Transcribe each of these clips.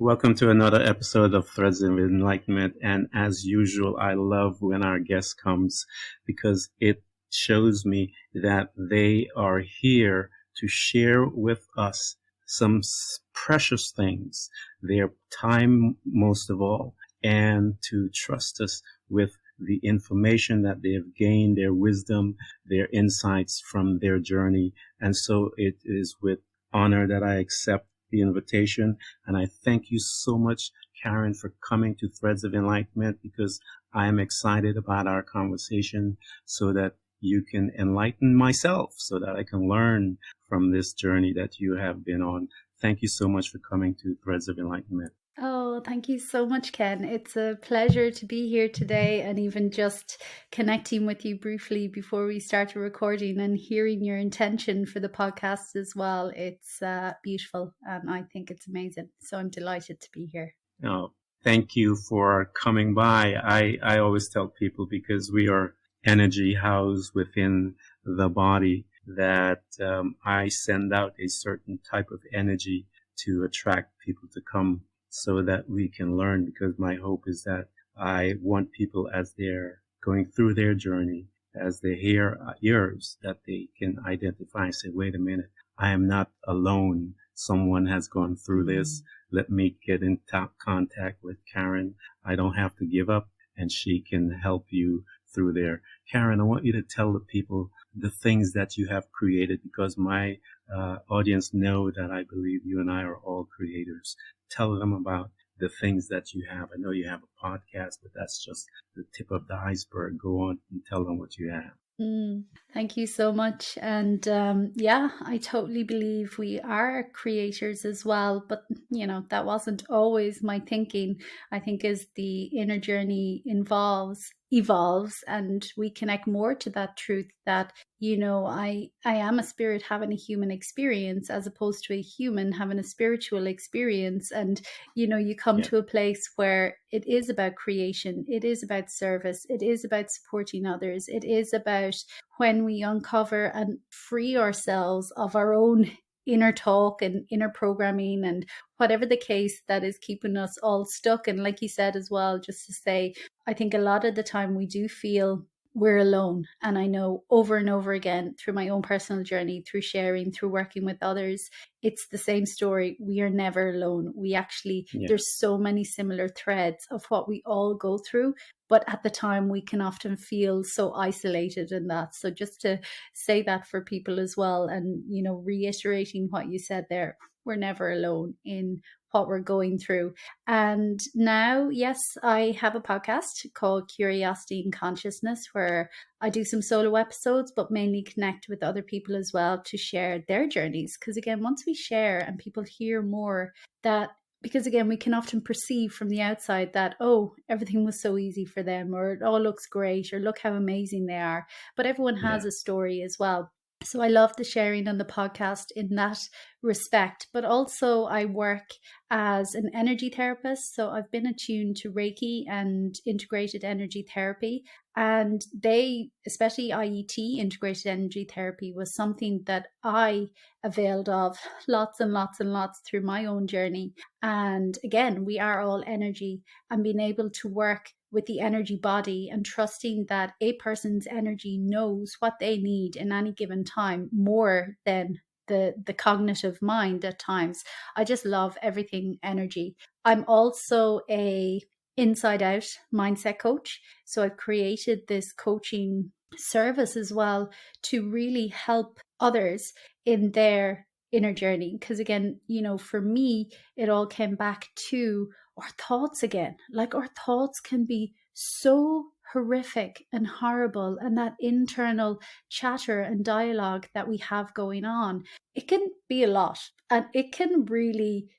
Welcome to another episode of Threads of Enlightenment. And as usual, I love when our guest comes because it shows me that they are here to share with us some precious things, their time most of all, and to trust us with the information that they have gained, their wisdom, their insights from their journey. And so it is with honor that I accept the invitation. And I thank you so much, Karan, for coming to Threads of Enlightenment, because I am excited about our conversation so that you can enlighten myself, so that I can learn from this journey that you have been on. Thank you so much for coming to Threads of Enlightenment. Oh, thank you so much, Ken. It's a pleasure to be here today, and even just connecting with you briefly before we start recording and hearing your intention for the podcast as well. It's beautiful, and I think it's amazing. So I'm delighted to be here. Oh, thank you for coming by. I always tell people, because we are energy housed within the body, that I send out a certain type of energy to attract people to come, so that we can learn, because my hope is that I want people, as they're going through their journey, as they hear yours, that they can identify and say, wait a minute, I am not alone. Someone has gone through this. Let me get in contact with Karan. I don't have to give up, and she can help you through there. Karan, I want you to tell the people the things that you have created, because my audience know that I believe you and I are all creators. Tell them about the things that you have. I know you have a podcast, but that's just the tip of the iceberg. Go on and tell them what you have. Thank you so much. And yeah, I totally believe we are creators as well. But, that wasn't always my thinking. I think as the inner journey evolves and we connect more to that truth that, I am a spirit having a human experience, as opposed to a human having a spiritual experience. And, you come to a place where it is about creation. It is about service. It is about supporting others. It is about when we uncover and free ourselves of our own inner talk and inner programming and whatever the case that is keeping us all stuck. And like you said as well, just to say, I think a lot of the time we do feel we're alone. And I know over and over again, through my own personal journey, through sharing, through working with others, it's the same story. We are never alone. We actually, there's so many similar threads of what we all go through. But at the time, we can often feel so isolated in that. So just to say that for people as well, and, reiterating what you said there, we're never alone in what we're going through. And now, yes, I have a podcast called Curiosity and Consciousness, where I do some solo episodes, but mainly connect with other people as well to share their journeys. Because again, once we share and people hear more, because again, we can often perceive from the outside that, oh, everything was so easy for them, or it all looks great, or look how amazing they are. But everyone has a story as well. So I love the sharing on the podcast in that respect. But also I work as an energy therapist. So I've been attuned to Reiki and integrated energy therapy. And especially IET, integrated energy therapy, was something that I availed of lots and lots and lots through my own journey. And again, we are all energy, and being able to work with the energy body and trusting that a person's energy knows what they need in any given time more than the cognitive mind at times. I just love everything energy. I'm also a inside out mindset coach. So I've created this coaching service as well to really help others in their inner journey. Because again, for me, it all came back to our thoughts again. Like, our thoughts can be so horrific and horrible, and that internal chatter and dialogue that we have going on, it can be a lot, and it can really,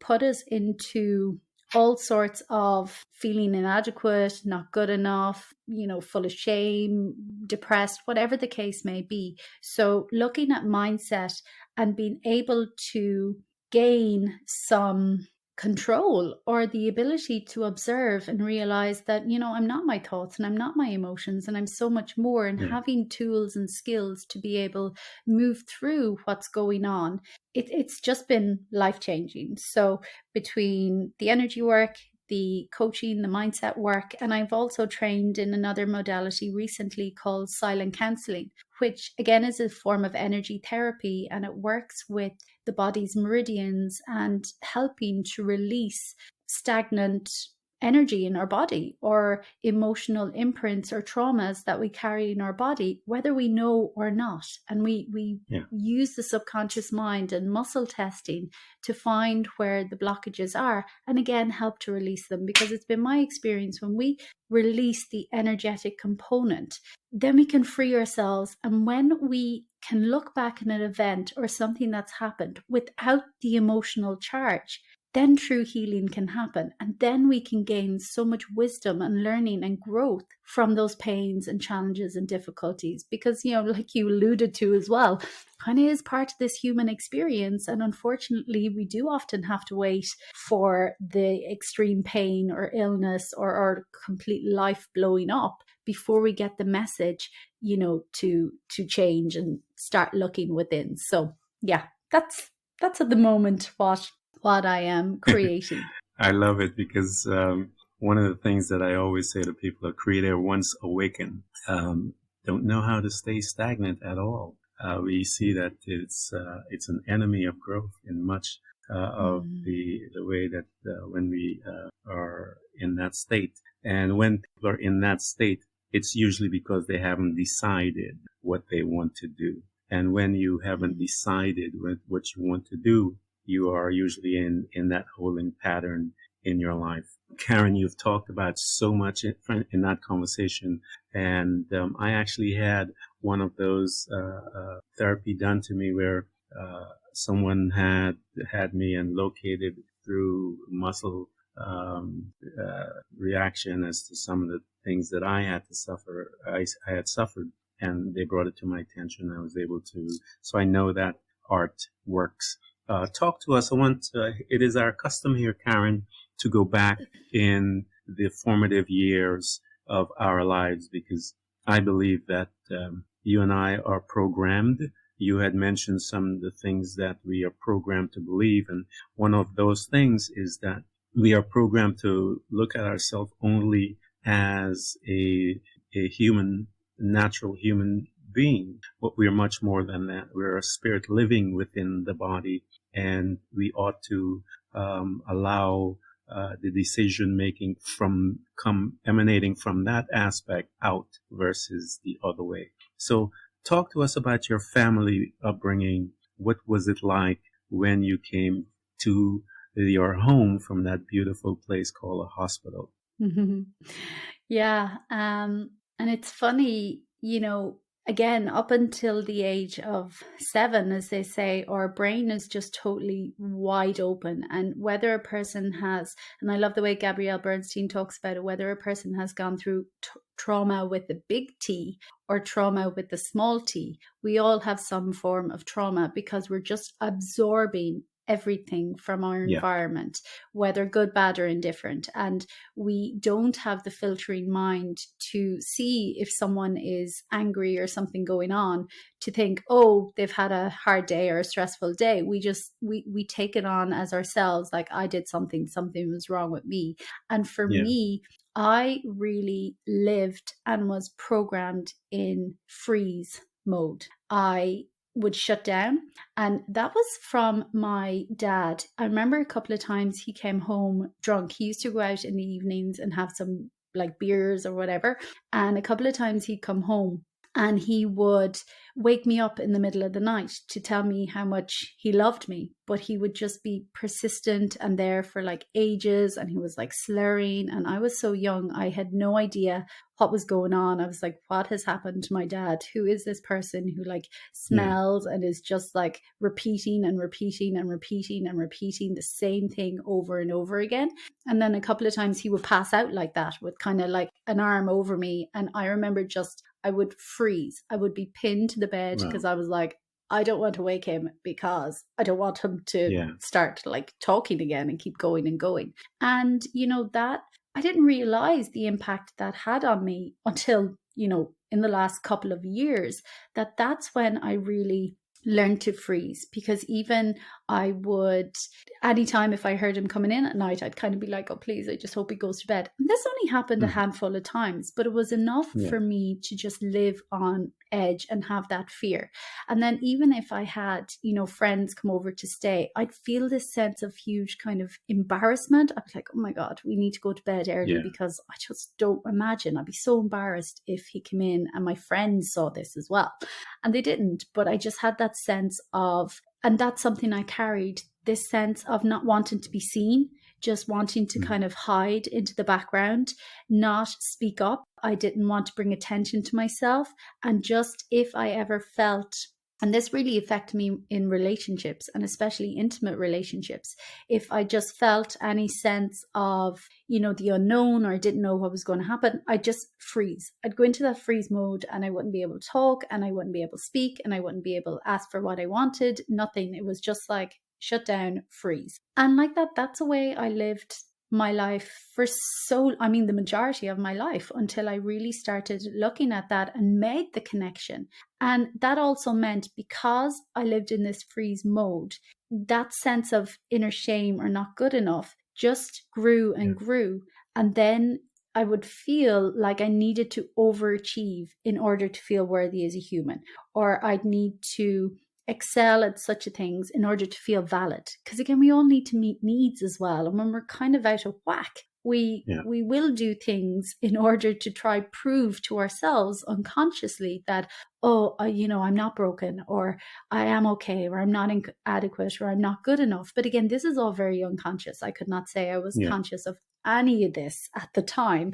put us into all sorts of feeling inadequate, not good enough, full of shame, depressed, whatever the case may be. So looking at mindset and being able to gain some control or the ability to observe and realize that, I'm not my thoughts and I'm not my emotions and I'm so much more, and Yeah. having tools and skills to be able to move through what's going on. It's just been life-changing. So between the energy work, the coaching, the mindset work, and I've also trained in another modality recently called silent counselling, which again is a form of energy therapy, and it works with the body's meridians and helping to release stagnant energy in our body or emotional imprints or traumas that we carry in our body, whether we know or not. And we use the subconscious mind and muscle testing to find where the blockages are, and again help to release them. Because it's been my experience, when we release the energetic component, then we can free ourselves. And when we can look back at an event or something that's happened without the emotional charge, then true healing can happen. And then we can gain so much wisdom and learning and growth from those pains and challenges and difficulties. Because, like you alluded to as well, kind of is part of this human experience. And unfortunately, we do often have to wait for the extreme pain or illness or complete life blowing up before we get the message, to change and start looking within. So yeah, that's at the moment what I am creating. I love it because one of the things that I always say to people, a creator once awakened, don't know how to stay stagnant at all. We see that it's an enemy of growth in much of the way that when we are in that state. And when people are in that state, it's usually because they haven't decided what they want to do. And when you haven't decided what you want to do, you are usually in that holding pattern in your life. Karan, you've talked about so much in that conversation. And I actually had one of those therapy done to me where someone had me and located through muscle reaction as to some of the things that I had to suffer. I had suffered, and they brought it to my attention. I was able to, so I know that art works. Talk to us. It is our custom here, Karan, to go back in the formative years of our lives, because I believe that you and I are programmed. You had mentioned some of the things that we are programmed to believe, and one of those things is that we are programmed to look at ourselves only as a natural human being, but we are much more than that. We're a spirit living within the body, and we ought to allow the decision making emanating from that aspect out versus the other way. So talk to us about your family upbringing. What was it like when you came to your home from that beautiful place called a hospital? Yeah. And it's funny, again, up until the age of 7, as they say, our brain is just totally wide open. And whether a person has, and I love the way Gabrielle Bernstein talks about it, whether a person has gone through trauma with the big T or trauma with the small t, we all have some form of trauma because we're just absorbing everything from our environment, whether good, bad, or indifferent. And we don't have the filtering mind to see if someone is angry or something going on, to think, oh, they've had a hard day or a stressful day. We take it on as ourselves, like I did something was wrong with me. And for me, I really lived and was programmed in freeze mode. I would shut down, and that was from my dad. I remember a couple of times he came home drunk. He used to go out in the evenings and have some like beers or whatever, and a couple of times he'd come home and he would wake me up in the middle of the night to tell me how much he loved me, but he would just be persistent and there for like ages, and he was like slurring, and I was so young, I had no idea what was going on. I was like, what has happened to my dad? Who is this person who like smells and is just like repeating and repeating and repeating and repeating the same thing over and over again? And then a couple of times he would pass out like that with kind of like an arm over me, and I remember just I would freeze. I would be pinned to the bed because I was like, I don't want to wake him because I don't want him to start like talking again and keep going and going. And, that I didn't realize the impact that had on me until, in the last couple of years, that's when I really learn to freeze. Because even I would, anytime if I heard him coming in at night, I'd kind of be like, oh, please, I just hope he goes to bed. And this only happened a handful of times, but it was enough for me to just live on edge and have that fear. And then even if I had, friends come over to stay, I'd feel this sense of huge kind of embarrassment. I'd be like, oh my God, we need to go to bed early because I just don't imagine. I'd be so embarrassed if he came in and my friends saw this as well. And they didn't, but I just had that sense of, and that's something I carried, this sense of not wanting to be seen, just wanting to kind of hide into the background, not speak up. I didn't want to bring attention to myself. And just if I ever felt, and this really affected me in relationships and especially intimate relationships, if I just felt any sense of, the unknown, or I didn't know what was going to happen, I'd just freeze. I'd go into that freeze mode and I wouldn't be able to talk and I wouldn't be able to speak and I wouldn't be able to ask for what I wanted, nothing. It was just like shut down, freeze. And like that's the way I lived my life for the majority of my life, until I really started looking at that and made the connection. And that also meant, because I lived in this freeze mode, that sense of inner shame or not good enough just grew and grew. And then I would feel like I needed to overachieve in order to feel worthy as a human, or I'd need to excel at such things in order to feel valid. Because again, we all need to meet needs as well. And when we're kind of out of whack, we will do things in order to try prove to ourselves unconsciously that, I'm not broken, or I am okay, or I'm not inadequate, or I'm not good enough. But again, this is all very unconscious. I could not say I was conscious of any of this at the time.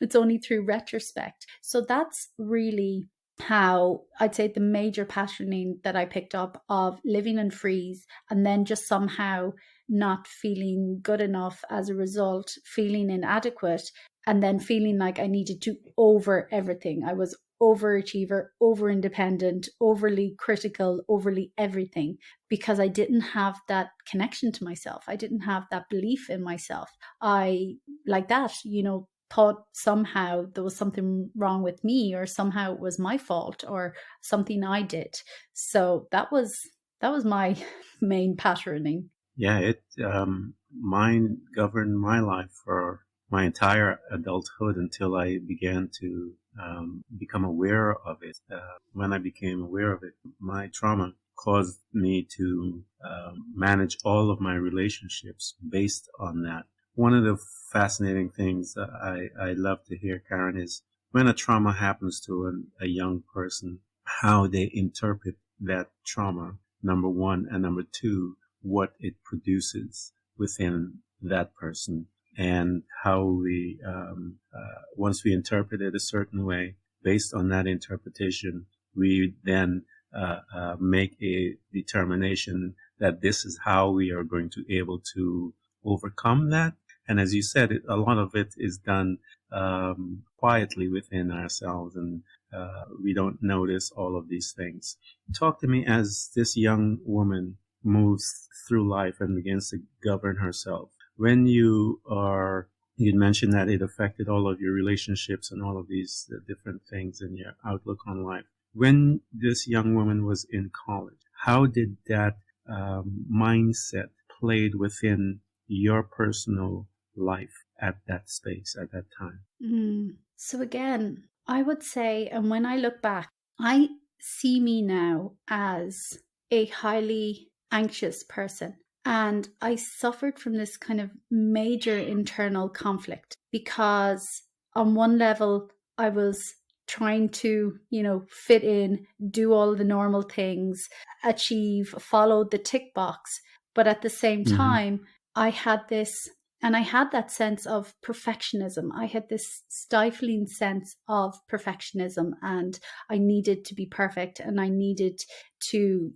It's only through retrospect. So that's really how I'd say the major patterning that I picked up of living in freeze, and then just somehow not feeling good enough as a result, feeling inadequate, and then feeling like I needed to over everything. I was overachiever, over independent, overly critical, overly everything, because I didn't have that connection to myself. I didn't have that belief in myself. I, like that, thought somehow there was something wrong with me, or somehow it was my fault, or something I did. So that was my main patterning. Yeah, mine governed my life for my entire adulthood until I began to become aware of it. When I became aware of it, my trauma caused me to manage all of my relationships based on that. One of the fascinating things I love to hear, Karan, is when a trauma happens to a young person, how they interpret that trauma, number one, and number two, what it produces within that person, and how we, once we interpret it a certain way, based on that interpretation, we then make a determination that this is how we are going to be able to overcome that. And as you said, a lot of it is done quietly within ourselves, and we don't notice all of these things. Talk to me, as this young woman moves through life and begins to govern herself. When you mentioned that it affected all of your relationships and all of these different things in your outlook on life. When this young woman was in college, how did that mindset played within your personal life at that space, at that time? So again, I would say, and when I look back, I see me now as a highly anxious person. And I suffered from this kind of major internal conflict, because on one level, I was trying to, fit in, do all the normal things, achieve, follow the tick box. But at the same time, I had that sense of perfectionism. I had this stifling sense of perfectionism, and I needed to be perfect, and I needed to,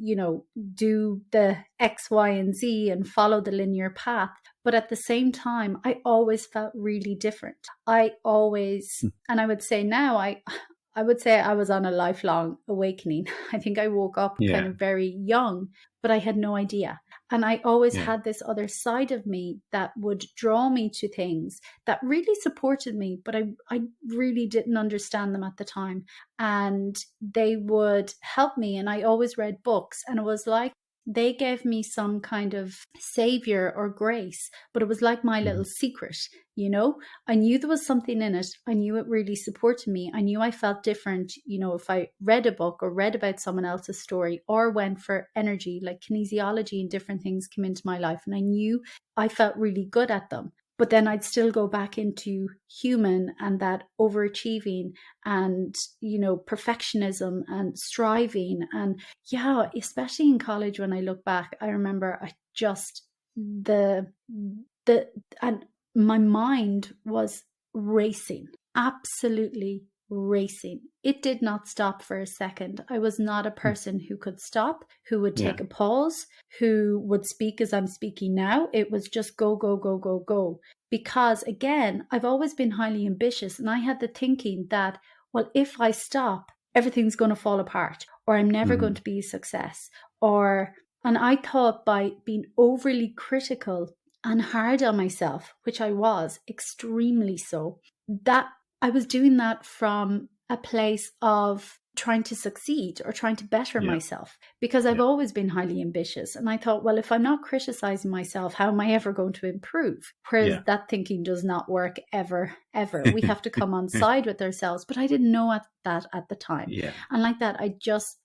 do the X, Y, and Z and follow the linear path. But at the same time, I always felt really different. And I would say now, I would say I was on a lifelong awakening. I think I woke up kind Yeah. of very young, but I had no idea. And I always Yeah. had this other side of me that would draw me to things that really supported me, but I really didn't understand them at the time. And they would help me. And I always read books, and it was like they gave me some kind of savior or grace, but it was like my little secret, you know? I knew there was something in it. I knew it really supported me. I knew I felt different, you know, if I read a book or read about someone else's story or went for energy, like kinesiology and different things came into my life. And I knew I felt really good at them. But then I'd still go back into human and that overachieving and, you know, perfectionism and striving. And yeah, especially in college, when I look back, I remember I just, and my mind was racing, absolutely racing. It did not stop for a second. I was not a person who could stop, who would take a pause, who would speak as I'm speaking now. It was just go, go, go, go, go. Because again, I've always been highly ambitious, and I had the thinking that, well, if I stop, everything's going to fall apart, or I'm never going to be a success. And I thought by being overly critical and hard on myself, which I was extremely so, that I was doing that from a place of trying to succeed or trying to better myself, because I've always been highly ambitious. And I thought, well, if I'm not criticizing myself, how am I ever going to improve? Whereas that thinking does not work ever, ever. We have to come on side with ourselves. But I didn't know that at the time. Yeah. And like that,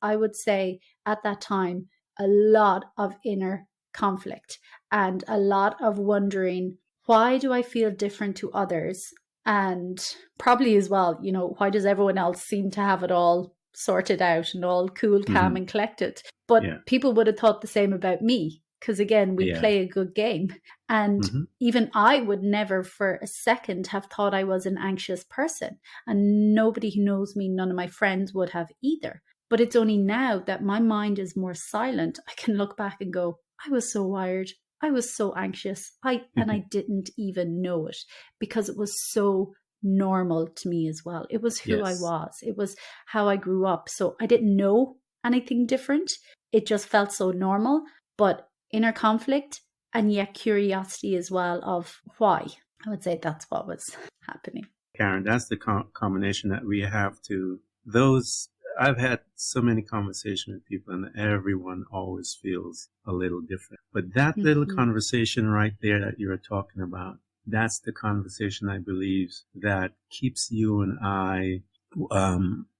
I would say at that time, a lot of inner conflict and a lot of wondering, why do I feel different to others? And probably as well, you know, why does everyone else seem to have it all sorted out and all cool, calm and collected? But people would have thought the same about me, because again, we play a good game. And even I would never for a second have thought I was an anxious person. And nobody who knows me, none of my friends would have either. But it's only now that my mind is more silent, I can look back and go, I was so wired. I was so anxious. And I didn't even know it, because it was so normal to me as well. It was who I was. It was how I grew up. So I didn't know anything different. It just felt so normal, but inner conflict and yet curiosity as well of why. I would say that's what was happening. Karen, that's the combination that we have to those. I've had so many conversations with people, and everyone always feels a little different. But that little conversation right there that you're talking about, that's the conversation I believe that keeps you and I,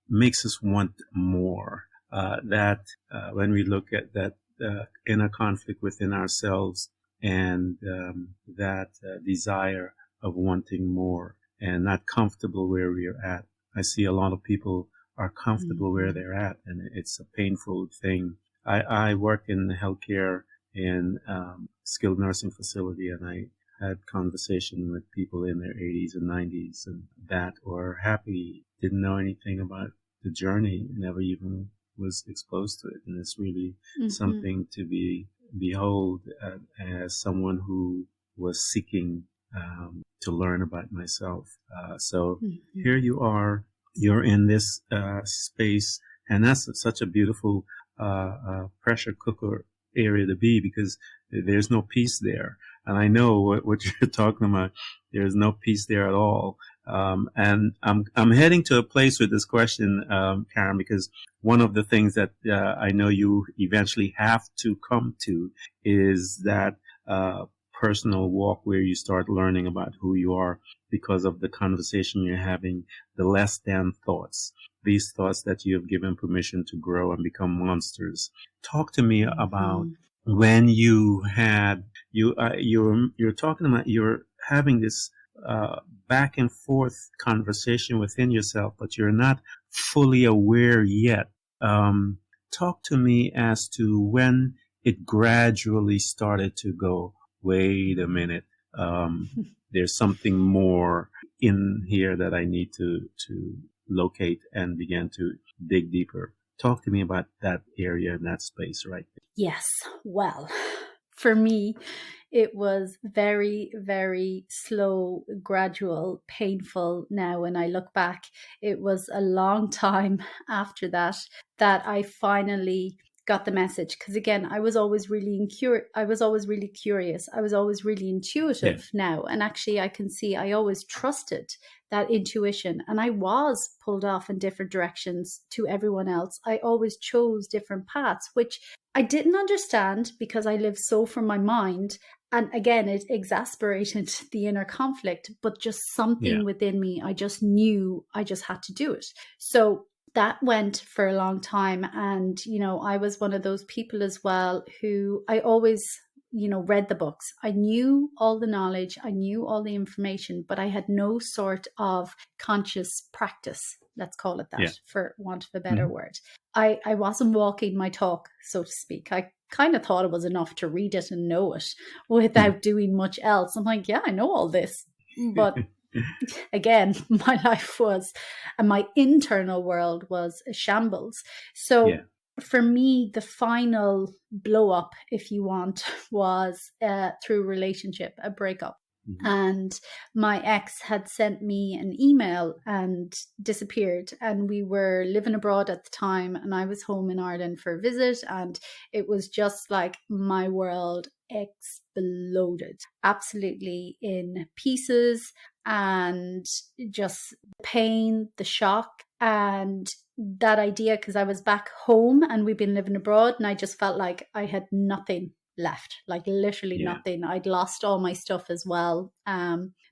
makes us want more. When we look at that inner conflict within ourselves and that desire of wanting more and not comfortable where we are at. I see a lot of people are comfortable where they're at, and it's a painful thing. I work in healthcare in skilled nursing facility, and I had conversation with people in their 80s and 90s and that were happy, didn't know anything about the journey, never even was exposed to it. And it's really something to behold as someone who was seeking to learn about myself. So here you are. You're in this space, and that's such a beautiful pressure cooker area to be, because there's no peace there. And I know what you're talking about. There's no peace there at all. And I'm heading to a place with this question, Karen, because one of the things that I know you eventually have to come to is that personal walk where you start learning about who you are because of the conversation you're having, the less than thoughts, these thoughts that you have given permission to grow and become monsters. Talk to me about when you had, you're talking about, you're having this back and forth conversation within yourself, but you're not fully aware yet. Talk to me as to when it gradually started to go, wait a minute, there's something more in here that I need to locate and begin to dig deeper. Talk to me about that area and that space right there. Yes. Well, for me, It was very, very slow, gradual, painful. Now, when I look back, it was a long time after that I finally got the message. Because again, I was always really I was always really curious. I was always really intuitive now. And actually I can see I always trusted that intuition, and I was pulled off in different directions to everyone else. I always chose different paths, which I didn't understand because I lived so from my mind. And again, it exasperated the inner conflict, but just something within me, I just knew I just had to do it. So that went for a long time. And, you know, I was one of those people as well who I always, you know, read the books. I knew all the knowledge, I knew all the information, but I had no sort of conscious practice. Let's call it that, for want of a better word. I wasn't walking my talk, so to speak. I kind of thought it was enough to read it and know it without doing much else. I'm like, yeah, I know all this. But again, my life was, and my internal world was a shambles. So for me, the final blow up, if you want, was through relationship, a breakup. And my ex had sent me an email and disappeared. And we were living abroad at the time, and I was home in Ireland for a visit. And it was just like my world exploded, absolutely in pieces. And just the pain, the shock, and that idea, because I was back home and we'd been living abroad, and I just felt like I had nothing left, like literally nothing. I'd lost all my stuff as well.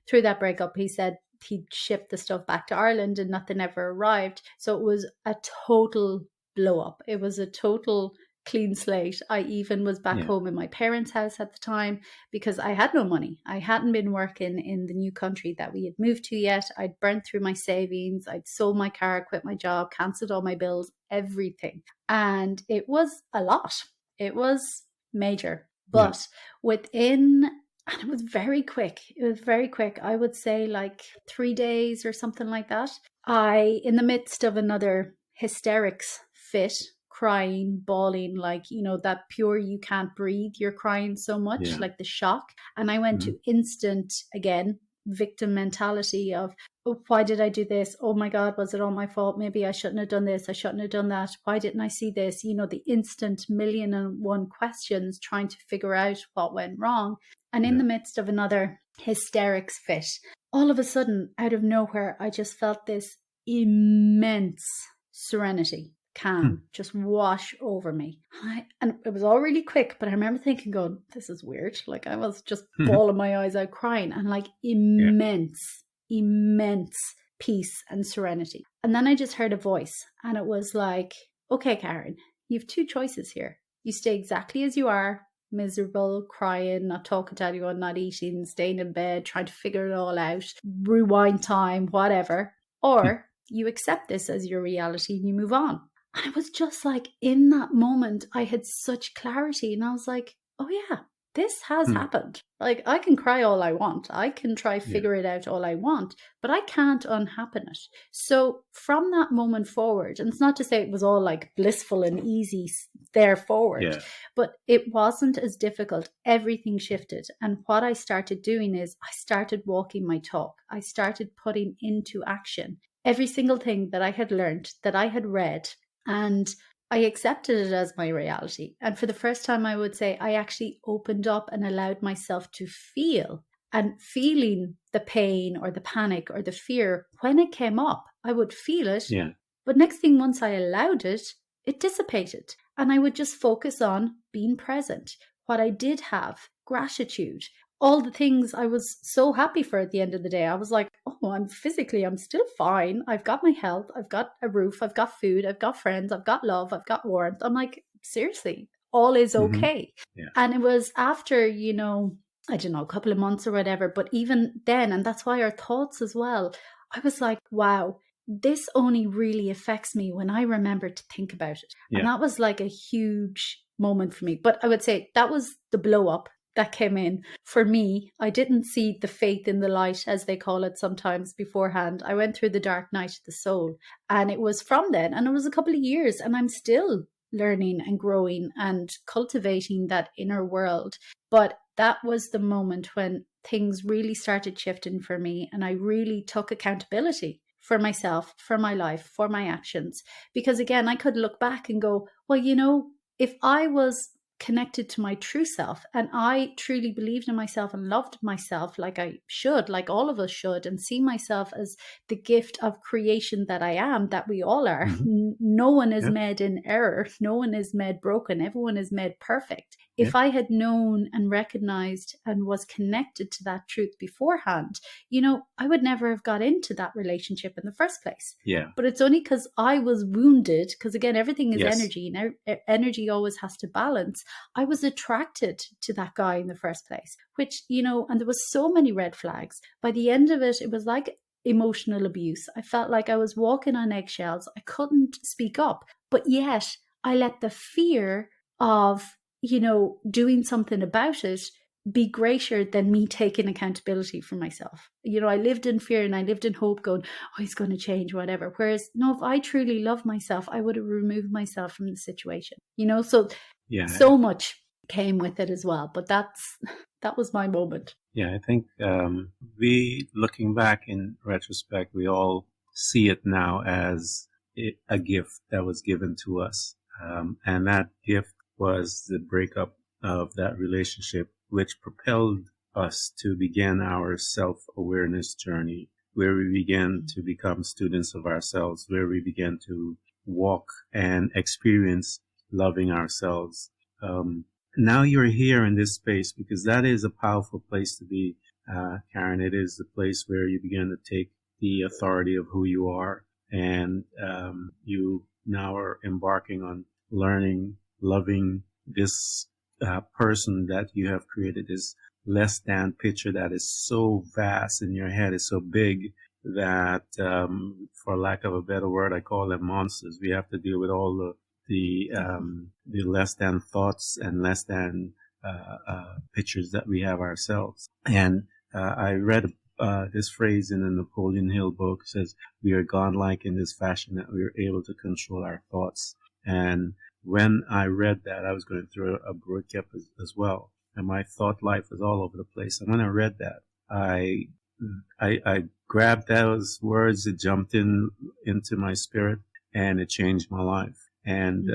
Through that breakup, he said he'd shipped the stuff back to Ireland and nothing ever arrived. So it was a total blow up. It was a total clean slate. I even was back home in my parents' house at the time because I had no money. I hadn't been working in the new country that we had moved to yet. I'd burnt through my savings. I'd sold my car, quit my job, cancelled all my bills, everything. And it was a lot. It was major. But within, and it was very quick. It was very quick. I would say like 3 days or something like that. In the midst of another hysterics fit, crying, bawling, like, you know, that pure you can't breathe, you're crying so much, like the shock. And I went to instant, again, victim mentality of, oh, why did I do this? Oh my God, was it all my fault? Maybe I shouldn't have done this. I shouldn't have done that. Why didn't I see this? You know, the instant 1,000,001 questions trying to figure out what went wrong. And in the midst of another hysterics fit, all of a sudden, out of nowhere, I just felt this immense serenity, calm, just wash over me. And it was all really quick, but I remember thinking, going, this is weird. Like I was just bawling my eyes out crying, and like immense peace and serenity. And then I just heard a voice, and it was like, okay, Karen, you have 2 choices here. You stay exactly as you are, miserable, crying, not talking to anyone, not eating, staying in bed, trying to figure it all out, rewind time, whatever. Or you accept this as your reality and you move on. And it was just like, in that moment, I had such clarity, and I was like, oh yeah, this has happened. Like I can cry all I want. I can try figure it out all I want, but I can't unhappen it. So from that moment forward, and it's not to say it was all like blissful and easy there forward, but it wasn't as difficult. Everything shifted. And what I started doing is I started walking my talk. I started putting into action every single thing that I had learned, that I had read, and I accepted it as my reality. And for the first time, I would say I actually opened up and allowed myself to feel. And feeling the pain or the panic or the fear, when it came up, I would feel it. But next thing, once I allowed it, it dissipated. And I would just focus on being present. What I did have, gratitude, all the things I was so happy for at the end of the day. I was like, oh, I'm still fine. I've got my health. I've got a roof. I've got food. I've got friends. I've got love. I've got warmth. I'm like, seriously, all is okay. And it was after, you know, I don't know, a couple of months or whatever. But even then, and that's why our thoughts as well, I was like, wow, this only really affects me when I remember to think about it. And that was like a huge moment for me. But I would say that was the blow up that came in. For me, I didn't see the faith in the light, as they call it sometimes, beforehand. I went through the dark night of the soul. And it was from then, and it was a couple of years, and I'm still learning and growing and cultivating that inner world. But that was the moment when things really started shifting for me, and I really took accountability for myself, for my life, for my actions. Because again, I could look back and go, well, if I was connected to my true self and I truly believed in myself and loved myself like I should, like all of us should, and see myself as the gift of creation that I am, that we all are. No one is made in error. No one is made broken. Everyone is made perfect. If I had known and recognized and was connected to that truth beforehand, I would never have got into that relationship in the first place. Yeah. But it's only because I was wounded, because again, everything is energy, and energy always has to balance. I was attracted to that guy in the first place, which, and there was so many red flags. By the end of it, it was like emotional abuse. I felt like I was walking on eggshells. I couldn't speak up, but yet I let the fear of doing something about it be greater than me taking accountability for myself. I lived in fear and I lived in hope, going, oh, he's going to change, whatever. Whereas, no, if I truly love myself, I would have removed myself from the situation, so much came with it as well. But that was my moment. Yeah, I think we, looking back in retrospect, we all see it now as a gift that was given to us. And that gift was the breakup of that relationship, which propelled us to begin our self-awareness journey, where we began to become students of ourselves, where we began to walk and experience loving ourselves. Now you're here in this space because that is a powerful place to be, Karen. It is the place where you begin to take the authority of who you are, and you now are embarking on learning, loving this person that you have created, this less than picture that is so vast in your head, is so big that, for lack of a better word, I call them monsters. We have to deal with all the less than thoughts and less than pictures that we have ourselves. And I read this phrase in a Napoleon Hill book. It says, we are godlike in this fashion that we are able to control our thoughts. And when I read that, I was going through a breakup as well, and my thought life was all over the place. And when I read that, I grabbed those words, it jumped into my spirit, and it changed my life. And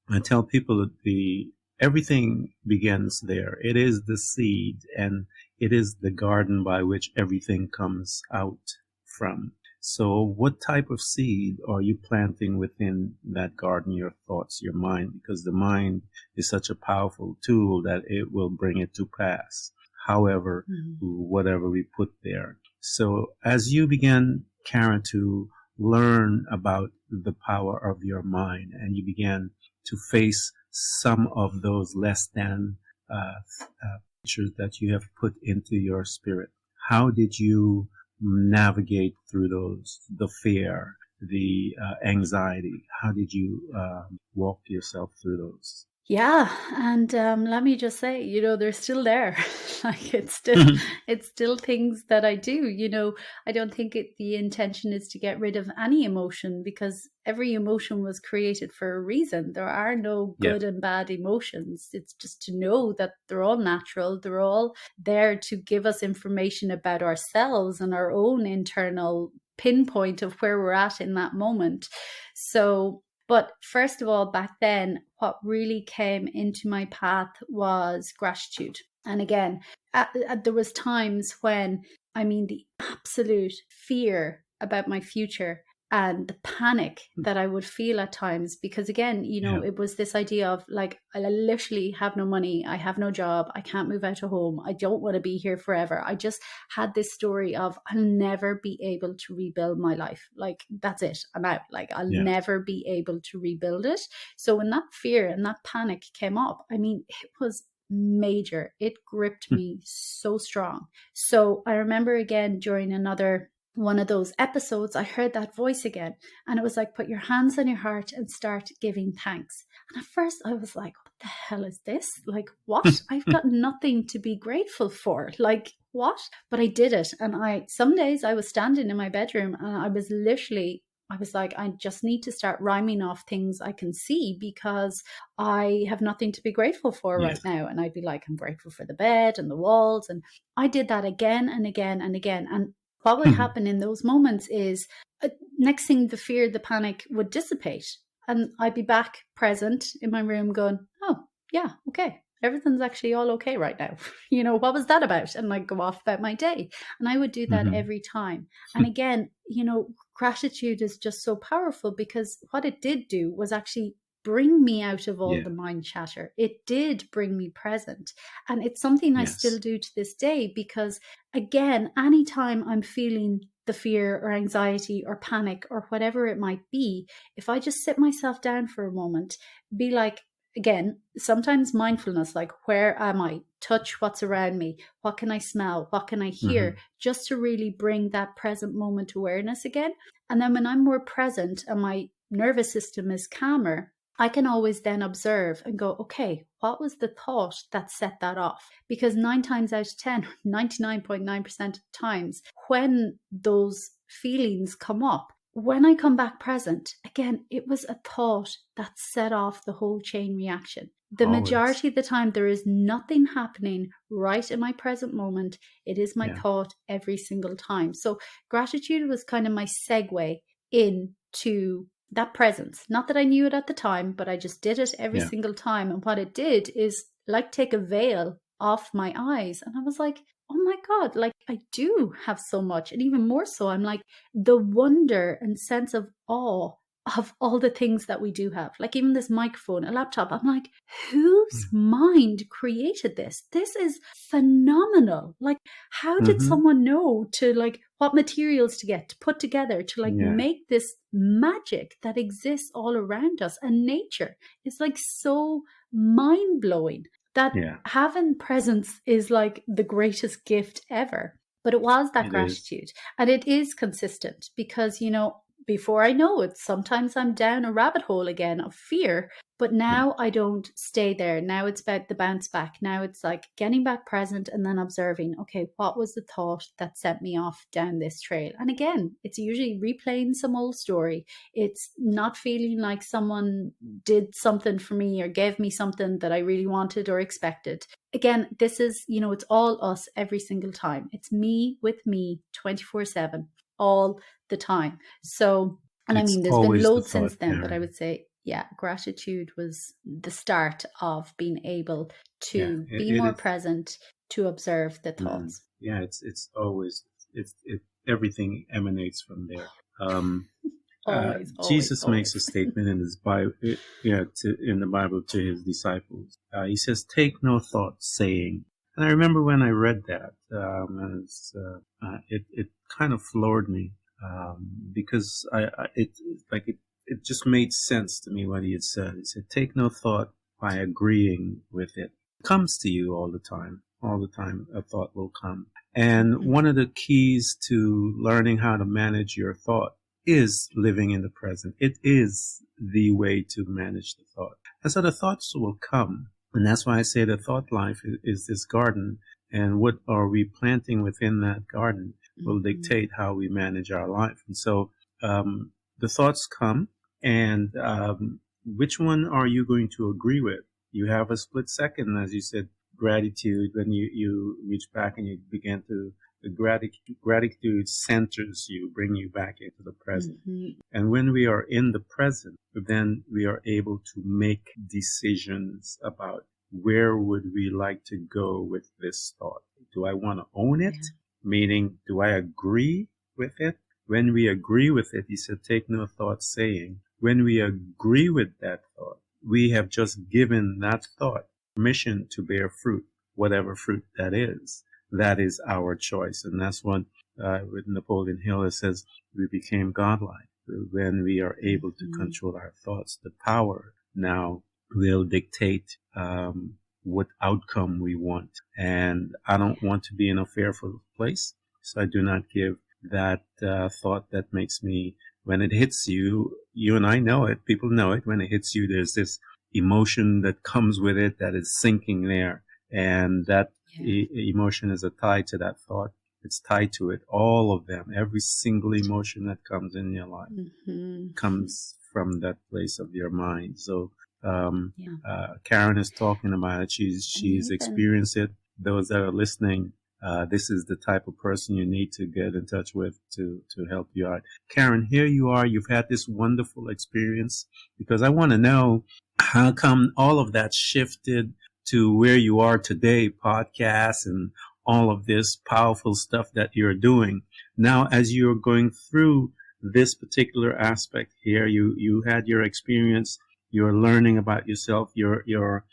I tell people that everything begins there. It is the seed, and it is the garden by which everything comes out from. So what type of seed are you planting within that garden, your thoughts, your mind? Because the mind is such a powerful tool that it will bring it to pass, however, whatever we put there. So as you began, Karen, to learn about the power of your mind, and you began to face some of those less than features that you have put into your spirit, how did you navigate through those, the fear, the anxiety? How did you walk yourself through those? Yeah, and let me just say, they're still there. Like it's still things that I do. I don't think the intention is to get rid of any emotion, because every emotion was created for a reason. There are no good and bad emotions. It's just to know that they're all natural. They're all there to give us information about ourselves and our own internal pinpoint of where we're at in that moment. So, but first of all, back then, what really came into my path was gratitude. And again, there was times when, the absolute fear about my future and the panic that I would feel at times, because again, it was this idea of like, I literally have no money, I have no job, I can't move out of home, I don't want to be here forever. I just had this story of I'll never be able to rebuild my life. Like, that's it, I'm out. Like, I'll never be able to rebuild it. So when that fear and that panic came up, it was major. It gripped me so strong. So I remember again during another one of those episodes, I heard that voice again, and it was like, put your hands on your heart and start giving thanks. And at first I was like, what the hell is this? Like, what? I've got nothing to be grateful for. Like, what? But I did it. And some days I was standing in my bedroom and I was literally I was like, I just need to start rhyming off things I can see because I have nothing to be grateful for right Yes. now. And I'd be like, I'm grateful for the bed and the walls. And I did that again and again and again. And what would happen in those moments is next thing, the fear, the panic would dissipate. And I'd be back present in my room going, oh, yeah, okay. Everything's actually all okay right now. What was that about? And I'd go off about my day. And I would do that every time. And again, gratitude is just so powerful because what it did do was actually bring me out of all the mind chatter. It did bring me present. And it's something I still do to this day because, again, anytime I'm feeling the fear or anxiety or panic or whatever it might be, if I just sit myself down for a moment, be like, again, sometimes mindfulness, like where am I? Touch what's around me. What can I smell? What can I hear? Just to really bring that present moment awareness again. And then when I'm more present and my nervous system is calmer, I can always then observe and go, okay, what was the thought that set that off? Because 9 times out of 10, 99.9% of the times, when those feelings come up, when I come back present, again, it was a thought that set off the whole chain reaction. The majority of the time, there is nothing happening right in my present moment. It is my thought every single time. So gratitude was kind of my segue into that presence. Not that I knew it at the time, but I just did it every single time. And what it did is like take a veil off my eyes. And I was like, oh my God, like I do have so much. And even more so, I'm like the wonder and sense of awe of all the things that we do have. Like even this microphone, a laptop, I'm like, whose mind created this? This is phenomenal. Like, how did someone know to like what materials to get to put together to like make this magic that exists all around us? And nature is like so mind-blowing that having presence is like the greatest gift ever. But it was that gratitude. And it is consistent because, before I know it, sometimes I'm down a rabbit hole again of fear. But now I don't stay there. Now it's about the bounce back. Now it's like getting back present and then observing, okay, what was the thought that sent me off down this trail? And again, it's usually replaying some old story. It's not feeling like someone did something for me or gave me something that I really wanted or expected. Again, this is, it's all us every single time. It's me with me 24/7, all the time. So, and I mean, there's been loads since then, but I would say, gratitude was the start of being able to be more present, to observe the thoughts. It's always, everything emanates from there. Jesus makes a statement in his Bible, in the Bible to his disciples. He says, "Take no thought, saying." And I remember when I read that, it kind of floored me because it just made sense to me what he had said. He said, "Take no thought by agreeing with it." It comes to you all the time. All the time, a thought will come. And one of the keys to learning how to manage your thought is living in the present. It is the way to manage the thought. And so the thoughts will come. And that's why I say the thought life is this garden. And what are we planting within that garden will dictate how we manage our life. And so the thoughts come, and which one are you going to agree with? You have a split second, as you said, gratitude, when you reach back and you begin to, the gratitude centers you, bring you back into the present. And when we are in the present, then we are able to make decisions about where would we like to go with this thought. Do I want to own it? Meaning, do I agree with it? When we agree with it, he said, take no thought saying. When we agree with that thought, we have just given that thought permission to bear fruit, whatever fruit that is. That is our choice. And that's what with Napoleon Hill, it says, we became godlike. When we are able to control our thoughts, the power now will dictate what outcome we want. And I don't want to be in a fearful place, so I do not give that thought that makes me, when it hits you, you and I know it, people know it, when it hits you, there's this emotion that comes with it that is sinking there. And that emotion is a tie to that thought. It's tied to it. All of them, every single emotion that comes in your life comes from that place of your mind. So Karen is talking about it. She's experienced it. Those that are listening, this is the type of person you need to get in touch with to help you out. Karen, here you are. You've had this wonderful experience, because I want to know, how come all of that shifted to where you are today, podcasts and all of this powerful stuff that you're doing. Now, as you're going through this particular aspect here, you had your experience, you're learning about yourself, you're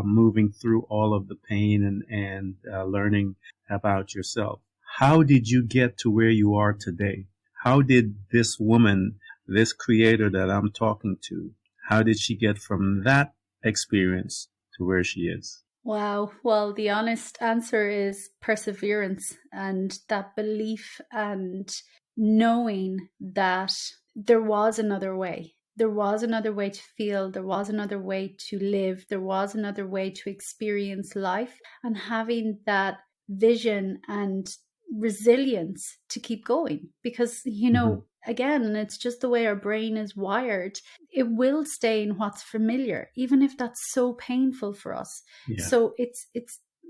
moving through all of the pain and learning about yourself. How did you get to where you are today? How did this woman, this creator that I'm talking to, how did she get from that experience to where she is? Wow. Well, the honest answer is perseverance, and that belief and knowing that there was another way. There was another way to feel. There was another way to live. There was another way to experience life, and having that vision and resilience to keep going. Because, again, it's just the way our brain is wired. It will stay in what's familiar, even if that's so painful for us. Yeah. So it's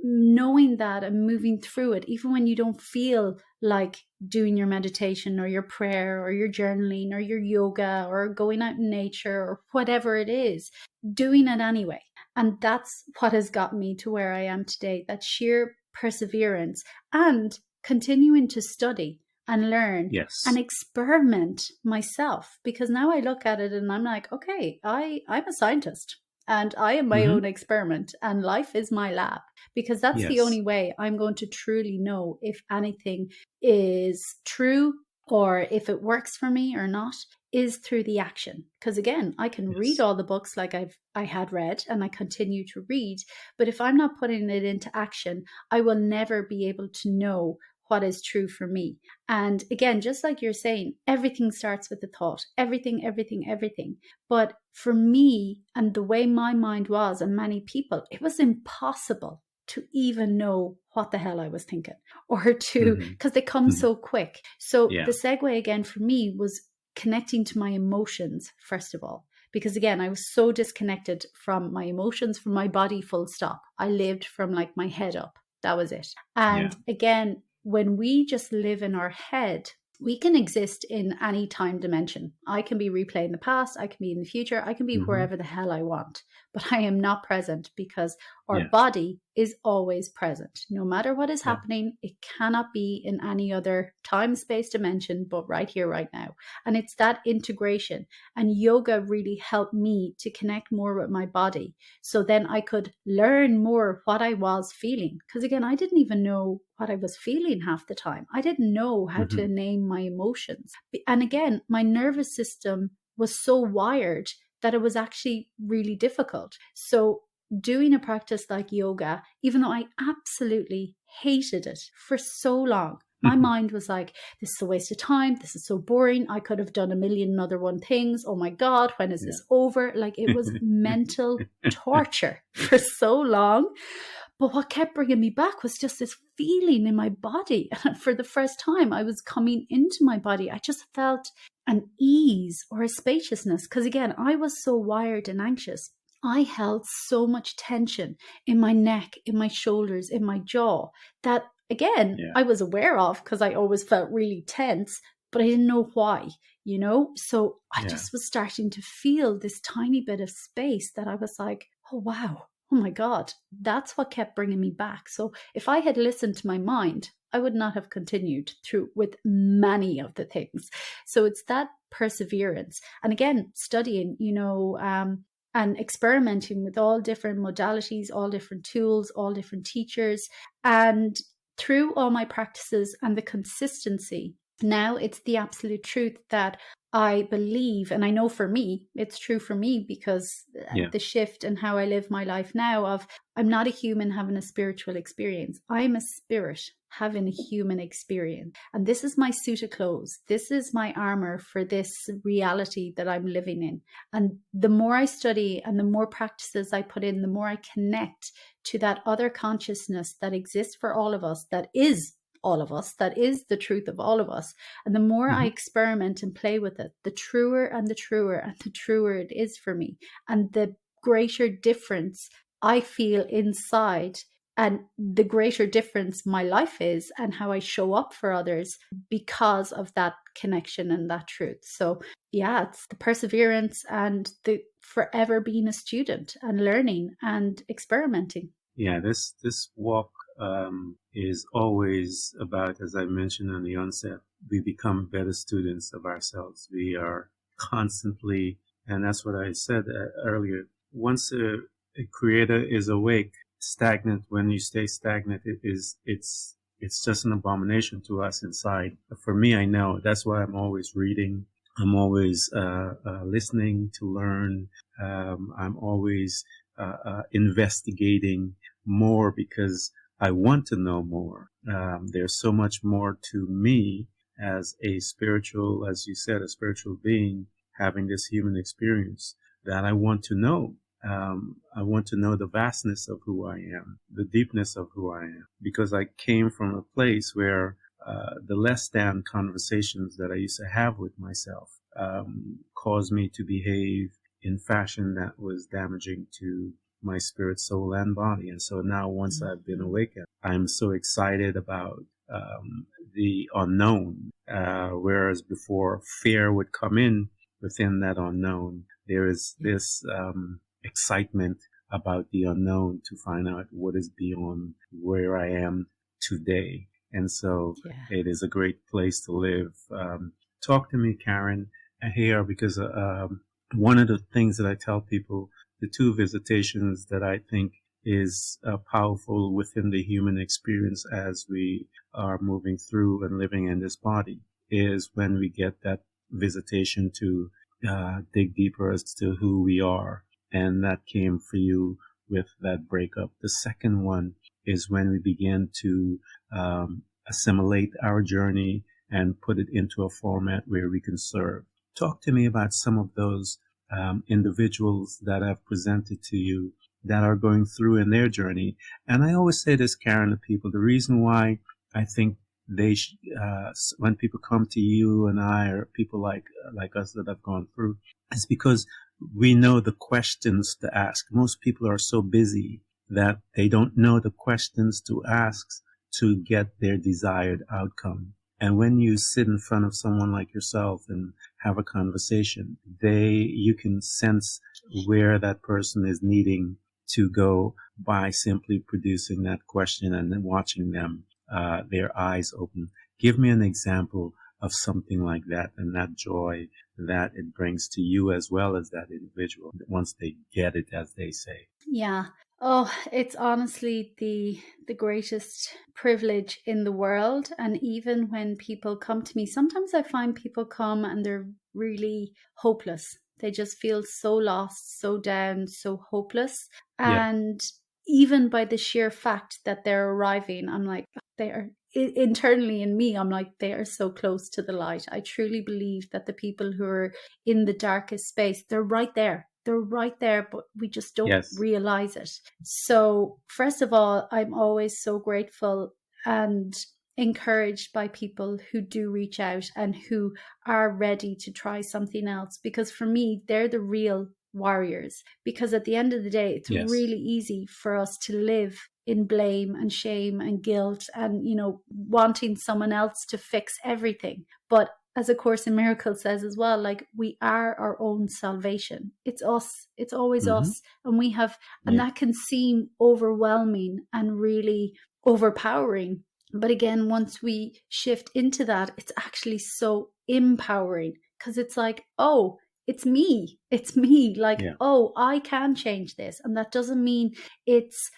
knowing that and moving through it, even when you don't feel like doing your meditation or your prayer or your journaling or your yoga or going out in nature or whatever it is, doing it anyway. And that's what has got me to where I am today, that sheer perseverance and continuing to study and learn and experiment myself, because now I look at it and I'm like, okay, I'm a scientist and I am my own experiment, and life is my lab, because that's the only way I'm going to truly know if anything is true or if it works for me or not, is through the action. Because again, I can read all the books like I had read and I continue to read, but if I'm not putting it into action, I will never be able to know what is true for me. And again, just like you're saying, everything starts with the thought, everything. But for me and the way my mind was, and many people, it was impossible to even know what the hell I was thinking, or to, because they come so quick. So the segue again for me was connecting to my emotions, first of all. Because again, I was so disconnected from my emotions, from my body, full stop. I lived from like my head up. That was it. And again, when we just live in our head, we can exist in any time dimension. I can be replaying the past, I can be in the future, I can be wherever the hell I want, but I am not present, because our body is always present. No matter what is happening, it cannot be in any other time-space dimension, but right here, right now. And it's that integration. And yoga really helped me to connect more with my body. So then I could learn more what I was feeling. Because again, I didn't even know what I was feeling half the time. I didn't know how to name my emotions. And again, my nervous system was so wired that it was actually really difficult. So doing a practice like yoga, even though I absolutely hated it for so long, my mind was like, this is a waste of time. This is so boring. I could have done a million other things. Oh my God, when is this over? Like, it was mental torture for so long. But what kept bringing me back was just this feeling in my body. And for the first time, I was coming into my body. I just felt an ease or a spaciousness. Because again, I was so wired and anxious. I held so much tension in my neck, in my shoulders, in my jaw, that again, I was aware of, because I always felt really tense, but I didn't know why, So I just was starting to feel this tiny bit of space that I was like, oh, wow. Oh my God, that's what kept bringing me back. So if I had listened to my mind, I would not have continued through with many of the things. So it's that perseverance. And again, studying, and experimenting with all different modalities, all different tools, all different teachers. And through all my practices and the consistency, now it's the absolute truth that I believe, and I know for me, it's true for me, because the shift in how I live my life now of, I'm not a human having a spiritual experience. I'm a spirit having a human experience. And this is my suit of clothes. This is my armor for this reality that I'm living in. And the more I study and the more practices I put in, the more I connect to that other consciousness that exists for all of us, that is all of us, that is the truth of all of us. And the more I experiment and play with it, the truer and the truer and the truer it is for me. And the greater difference I feel inside, and the greater difference my life is and how I show up for others because of that connection and that truth. So yeah, it's the perseverance and the forever being a student and learning and experimenting. Yeah, this walk is always about, as I mentioned on the onset, we become better students of ourselves. We are constantly, and that's what I said earlier, once a creator is awake, stagnant, when you stay stagnant, it's just an abomination to us inside. For me, I know that's why I'm always reading. I'm always listening to learn. I'm always investigating more because I want to know more. There's so much more to me as a spiritual, as you said, a spiritual being having this human experience that I want to know. I want to know the vastness of who I am, the deepness of who I am, because I came from a place where the less than conversations that I used to have with myself caused me to behave in fashion that was damaging to my spirit, soul, and body. And so now, once I've been awakened, I'm so excited about the unknown, whereas before fear would come in within that unknown. There is this excitement about the unknown to find out what is beyond where I am today. And so it is a great place to live. Talk to me, Karan, here, because one of the things that I tell people, the two visitations that I think is powerful within the human experience as we are moving through and living in this body, is when we get that visitation to dig deeper as to who we are. And that came for you with that breakup. The second one is when we begin to assimilate our journey and put it into a format where we can serve. Talk to me about some of those individuals that I've presented to you that are going through in their journey. And I always say this, Karan, to people, the reason why I think they when people come to you and I, or people like us that have gone through, is because we know the questions to ask. Most people are so busy that they don't know the questions to ask to get their desired outcome. And when you sit in front of someone like yourself and have a conversation, you can sense where that person is needing to go by simply producing that question and then watching them, their eyes open. Give me an example of something like that and that joy that it brings to you as well as that individual once they get it, as they say. Yeah. Oh, it's honestly the greatest privilege in the world. And even when people come to me, sometimes I find people come and they're really hopeless. They just feel so lost, so down, so hopeless. Yeah. And even by the sheer fact that they're arriving, I'm like, they are internally in me, I'm like, they are so close to the light. I truly believe that the people who are in the darkest space, they're right there. They're right there, but we just don't realize it. So first of all, I'm always so grateful and encouraged by people who do reach out and who are ready to try something else, because for me, they're the real warriors. Because at the end of the day, it's really easy for us to live in blame and shame and guilt and, wanting someone else to fix everything. But as A Course in Miracles says as well, like, we are our own salvation. It's us. It's always us. And we have, and that can seem overwhelming and really overpowering. But again, once we shift into that, it's actually so empowering, because it's like, oh, it's me. It's me. Like, oh, I can change this. And that doesn't mean it's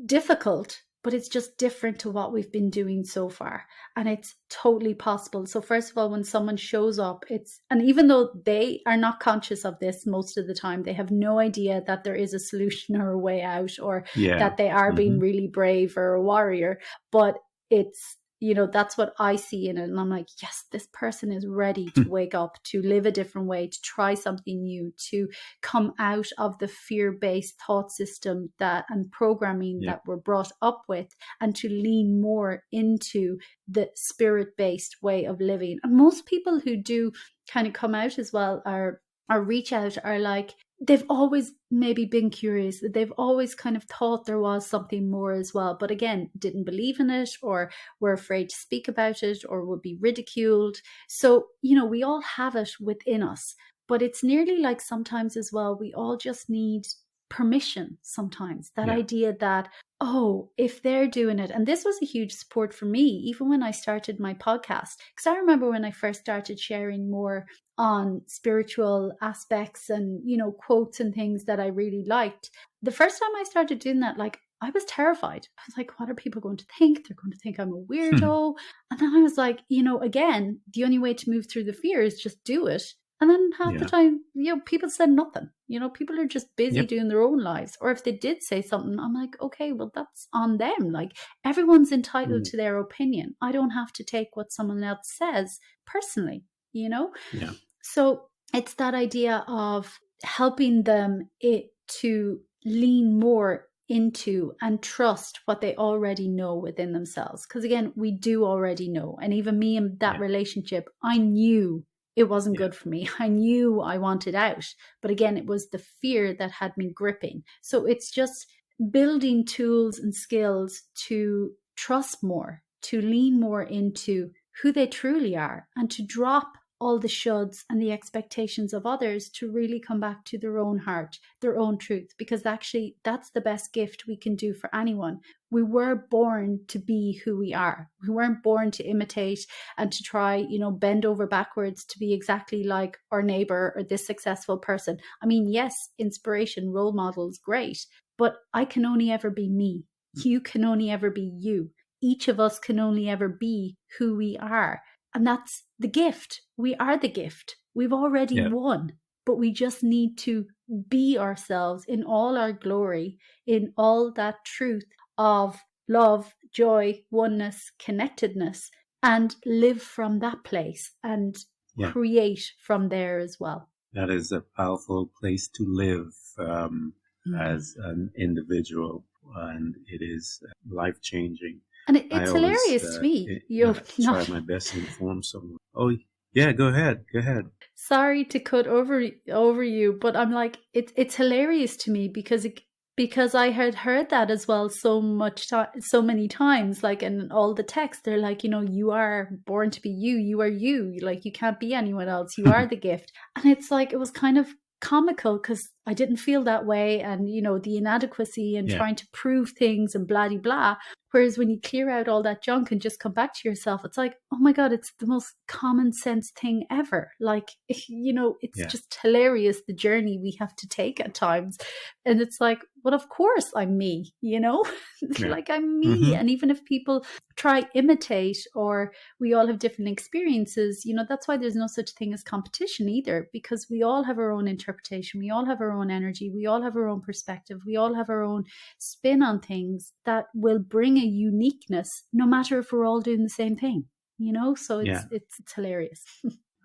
difficult, but it's just different to what we've been doing so far. And it's totally possible. So first of all, when someone shows up, and even though they are not conscious of this most of the time, they have no idea that there is a solution or a way out, or that they are being really brave or a warrior, but it's, that's what I see in it. And I'm like, yes, this person is ready to wake up, to live a different way, to try something new, to come out of the fear-based thought system and programming that we're brought up with, and to lean more into the spirit-based way of living. And most people who do kind of come out as well or reach out are like, they've always maybe been curious. They've always kind of thought there was something more as well, but again, didn't believe in it, or were afraid to speak about it, or would be ridiculed. So, we all have it within us, but it's nearly like sometimes as well, we all just need permission sometimes. That idea that, oh, if they're doing it, and this was a huge support for me, even when I started my podcast, because I remember when I first started sharing more on spiritual aspects and, quotes and things that I really liked. The first time I started doing that, like, I was terrified. I was like, what are people going to think? They're going to think I'm a weirdo. And then I was like, again, the only way to move through the fear is just do it. And then half the time, people said nothing. People are just busy doing their own lives. Or if they did say something, I'm like, okay, well, that's on them. Like, everyone's entitled to their opinion. I don't have to take what someone else says personally, Yeah. So it's that idea of helping them to lean more into and trust what they already know within themselves. Because again, we do already know. And even me in that relationship, I knew it wasn't good for me. I knew I wanted out. But again, it was the fear that had me gripping. So it's just building tools and skills to trust more, to lean more into who they truly are, and to drop all the shoulds and the expectations of others, to really come back to their own heart, their own truth, because actually that's the best gift we can do for anyone. We were born to be who we are. We weren't born to imitate and to try, bend over backwards to be exactly like our neighbor or this successful person. I mean, yes, inspiration, role models, great, but I can only ever be me. You can only ever be you. Each of us can only ever be who we are. And that's the gift. We are the gift. We've already won, but we just need to be ourselves in all our glory, in all that truth of love, joy, oneness, connectedness, and live from that place and create from there as well. That is a powerful place to live as an individual, and it is life-changing. And it's hilarious to me. Try my best to inform someone. Oh, yeah, go ahead. Sorry to cut over you, but I'm like, it's hilarious to me because I had heard that as well so many times, like in all the texts, they're like, you are born to be you. You are you. Like, you can't be anyone else. You are the gift. And it's like, it was kind of comical because I didn't feel that way, and the inadequacy and trying to prove things and blah de blah. Whereas when you clear out all that junk and just come back to yourself, it's like, oh my God, it's the most common sense thing ever. Like, it's just hilarious, the journey we have to take at times. And it's like, well, of course I'm me, like I'm me. And even if people try imitate, or we all have different experiences, that's why there's no such thing as competition either, because we all have our own interpretation. We all have our own energy. We all have our own perspective. We all have our own spin on things that will bring a uniqueness, no matter if we're all doing the same thing, so it's hilarious.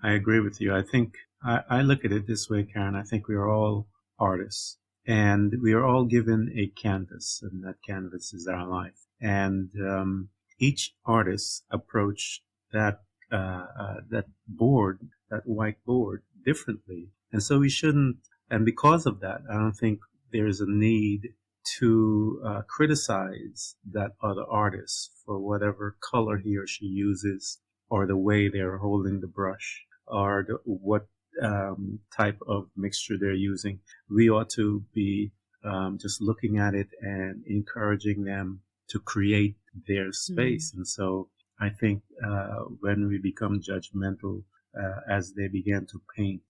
I agree with you. I think I look at it this way, Karen. I think we are all artists, and we are all given a canvas, and that canvas is our life. And each artist approach that whiteboard differently. And so we shouldn't, and because of that, I don't think there's a need to criticize that other artist for whatever color he or she uses, or the way they're holding the brush, or what type of mixture they're using. We ought to be just looking at it and encouraging them to create their space. And so I think when we become judgmental as they begin to paint,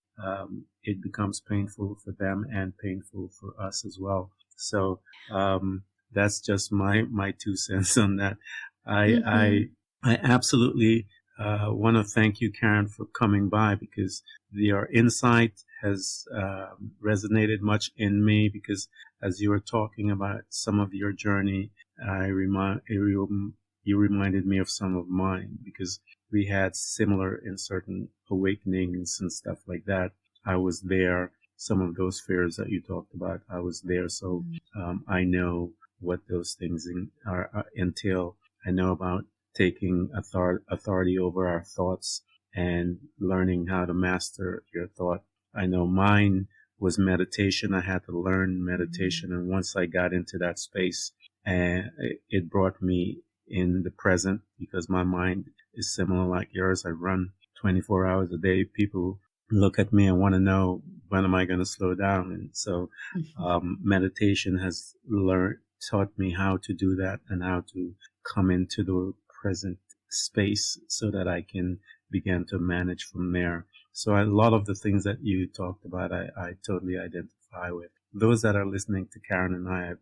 it becomes painful for them and painful for us as well. So that's just my 2 cents on that. I absolutely want to thank you, Karen, for coming by, because your insight has resonated much in me, because as you were talking about some of your journey, you reminded me of some of mine, because we had similar in certain awakenings and stuff like that. I was there. Some of those fears that you talked about, I was there. So I know what those things entail. I know about taking authority over our thoughts and learning how to master your thought. I know mine was meditation. I had to learn meditation. And once I got into that space, and it brought me in the present, because my mind is similar like yours. I run 24 hours a day. People look at me and want to know, when am I going to slow down? And so meditation has taught me how to do that, and how to come into the present space so that I can begin to manage from there. So a lot of the things that you talked about, I totally identify with. Those that are listening to Karen and I,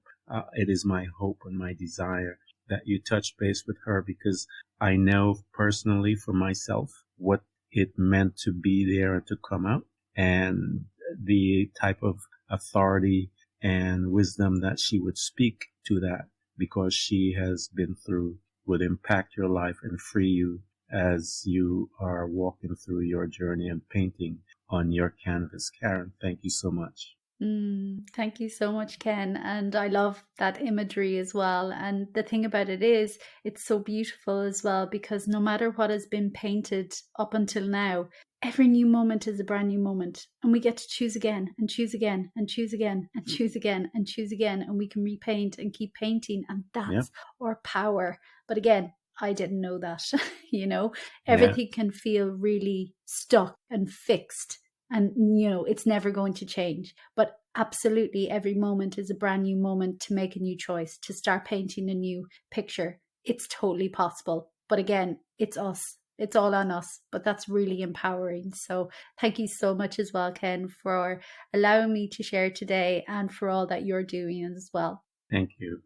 it is my hope and my desire that you touch base with her, because I know personally for myself what it meant to be there and to come out, and the type of authority and wisdom that she would speak to that, because she has been through, would impact your life and free you as you are walking through your journey and painting on your canvas. Karen, thank you so much. Thank you so much, Ken. And I love that imagery as well. And the thing about it is, it's so beautiful as well, because no matter what has been painted up until now, every new moment is a brand new moment. And we get to choose again and choose again and choose again and choose again and choose again. And we can repaint and keep painting. And that's our power. But again, I didn't know that, everything can feel really stuck and fixed. And, it's never going to change. But absolutely, every moment is a brand new moment to make a new choice, to start painting a new picture. It's totally possible. But again, it's us. It's all on us. But that's really empowering. So thank you so much as well, Ken, for allowing me to share today, and for all that you're doing as well. Thank you.